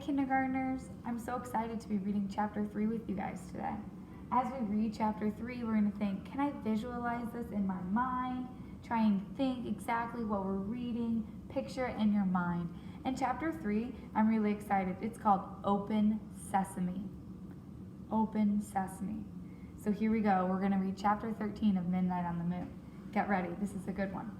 kindergartners. I'm so excited to be reading chapter 3 with you guys today. As we read chapter 3, we're going to think, can I visualize this in my mind? Try and think exactly what we're reading, picture it in your mind. In chapter 3, I'm really excited. It's called Open Sesame. Open Sesame. So here we go. We're going to read chapter 13 of Midnight on the Moon. Get ready. This is a good one.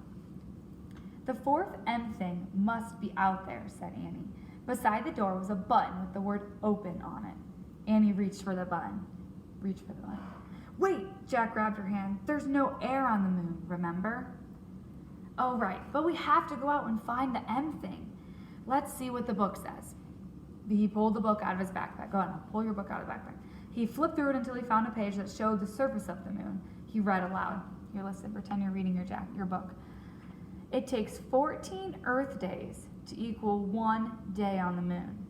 The fourth M thing must be out there, said Annie. Beside the door was a button with the word open on it. Annie reached for the button. Wait, Jack grabbed her hand. There's no air on the moon, remember? Oh, right, but we have to go out and find the M thing. Let's see what the book says. He pulled the book out of his backpack. Go on, pull your book out of the backpack. He flipped through it until he found a page that showed the surface of the moon. He read aloud. Here, listen, pretend you're reading your book. It takes 14 Earth days to equal 1 day on the moon.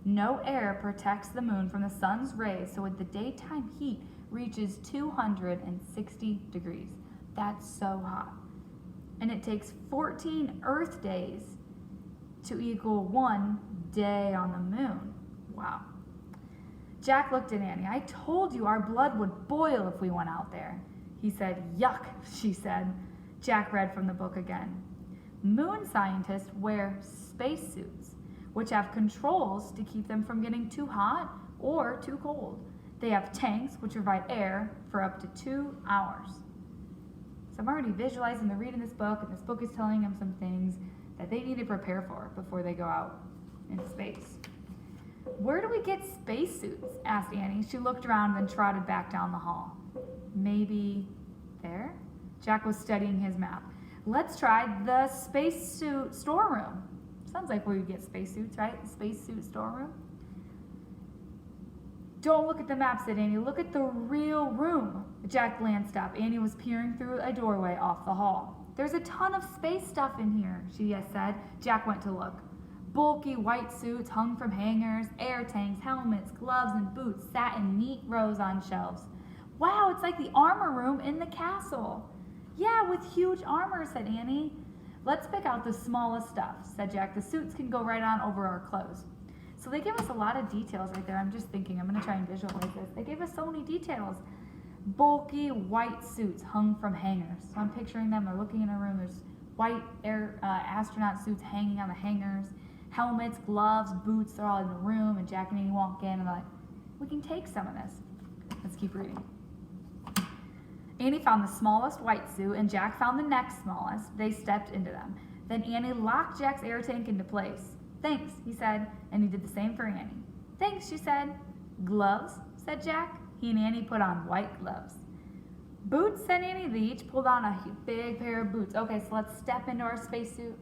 No air protects the moon from the sun's rays, so the daytime heat reaches 260 degrees. That's so hot. And it takes 14 Earth days to equal 1 day on the moon. Wow. Jack looked at Annie. I told you our blood would boil if we went out there. He said, yuck, she said. Jack read from the book again. Moon scientists wear spacesuits, which have controls to keep them from getting too hot or too cold. They have tanks which provide air for up to 2 hours. So I'm already visualizing the reading this book, and this book is telling them some things that they need to prepare for before they go out into space. Where do we get spacesuits? Asked Annie. She looked around and then trotted back down the hall. Maybe there? Jack was studying his map. Let's try the spacesuit storeroom. Sounds like where you get spacesuits, right? The spacesuit storeroom. Don't look at the map, said Annie. Look at the real room. Jack glanced up. Annie was peering through a doorway off the hall. There's a ton of space stuff in here, she said. Jack went to look. Bulky white suits hung from hangers, air tanks, helmets, gloves, and boots sat in neat rows on shelves. Wow, it's like the armor room in the castle. Yeah, with huge armor, said Annie. Let's pick out the smallest stuff, said Jack. The suits can go right on over our clothes. So they give us a lot of details right there. I'm just thinking, I'm going to try and visualize this. They gave us so many details. Bulky white suits hung from hangers. So I'm picturing them. They're looking in a room. There's white astronaut suits hanging on the hangers. Helmets, gloves, boots, they're all in the room. And Jack and Annie walk in and they're like, we can take some of this. Let's keep reading. Annie found the smallest white suit, and Jack found the next smallest. They stepped into them. Then Annie locked Jack's air tank into place. Thanks, he said, and he did the same for Annie. Thanks, she said. Gloves, said Jack. He and Annie put on white gloves. Boots, said Annie. They each pulled on a big pair of boots. Okay, so let's step into our spacesuit.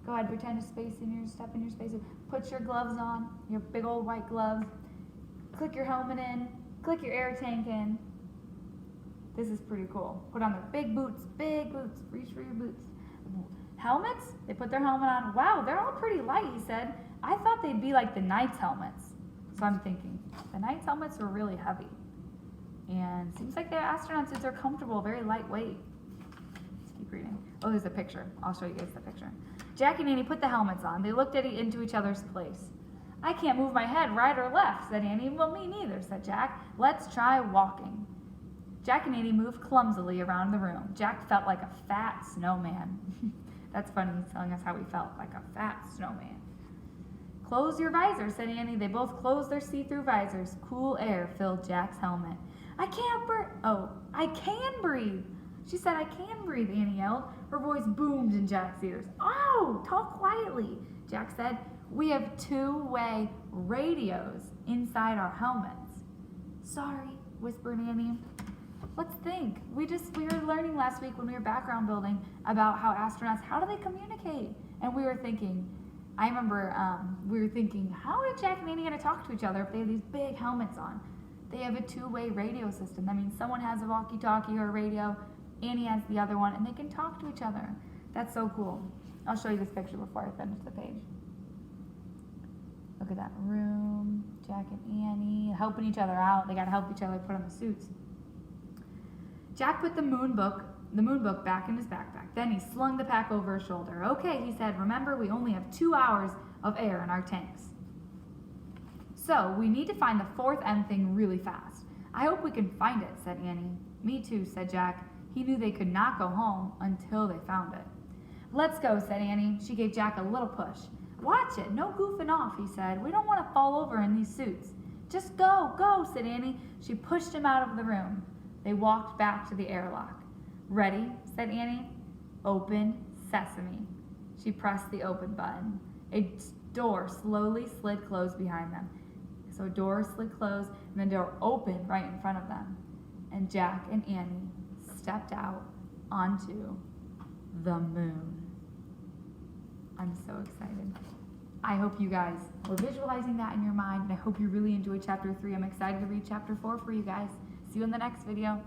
Go ahead, pretend to step in your spacesuit. Put your gloves on, your big old white gloves. Click your helmet in. Click your air tank in. This is pretty cool. Put on their big boots, reach for your boots. Helmets, they put their helmet on. Wow, they're all pretty light, he said. I thought they'd be like the Knights' helmets. So I'm thinking, the Knights' helmets were really heavy. And seems like their astronaut suits are comfortable, very lightweight. Let's keep reading. Oh, there's a picture. I'll show you guys the picture. Jack and Annie put the helmets on. They looked into each other's place. I can't move my head right or left, said Annie. Well, me neither, said Jack. Let's try walking. Jack and Annie moved clumsily around the room. Jack felt like a fat snowman. That's funny, he's telling us how he felt, like a fat snowman. Close your visor, said Annie. They both closed their see-through visors. Cool air filled Jack's helmet. I can breathe. She said, I can breathe, Annie yelled. Her voice boomed in Jack's ears. Oh, talk quietly, Jack said. We have two-way radios inside our helmets. Sorry, whispered Annie. Let's think. We were learning last week when we were background building about how astronauts, how do they communicate? And we were thinking, I remember we were thinking, how are Jack and Annie going to talk to each other if they have these big helmets on? They have a two-way radio system. That means someone has a walkie-talkie or a radio, Annie has the other one, and they can talk to each other. That's so cool. I'll show you this picture before I finish the page. Look at that room, Jack and Annie helping each other out. They got to help each other put on the suits. Jack put the moon book back in his backpack. Then he slung the pack over his shoulder. Okay, he said, remember, we only have 2 hours of air in our tanks. So, we need to find the fourth M thing really fast. I hope we can find it, said Annie. Me too, said Jack. He knew they could not go home until they found it. Let's go, said Annie. She gave Jack a little push. Watch it, no goofing off, he said. We don't want to fall over in these suits. Just go, go, said Annie. She pushed him out of the room. They walked back to the airlock. Ready, said Annie. Open sesame. She pressed the open button. A door slowly slid closed behind them. So a door slid closed, and the door opened right in front of them. And Jack and Annie stepped out onto the moon. I'm so excited. I hope you guys were visualizing that in your mind, and I hope you really enjoyed chapter 3. I'm excited to read chapter 4 for you guys. See you in the next video.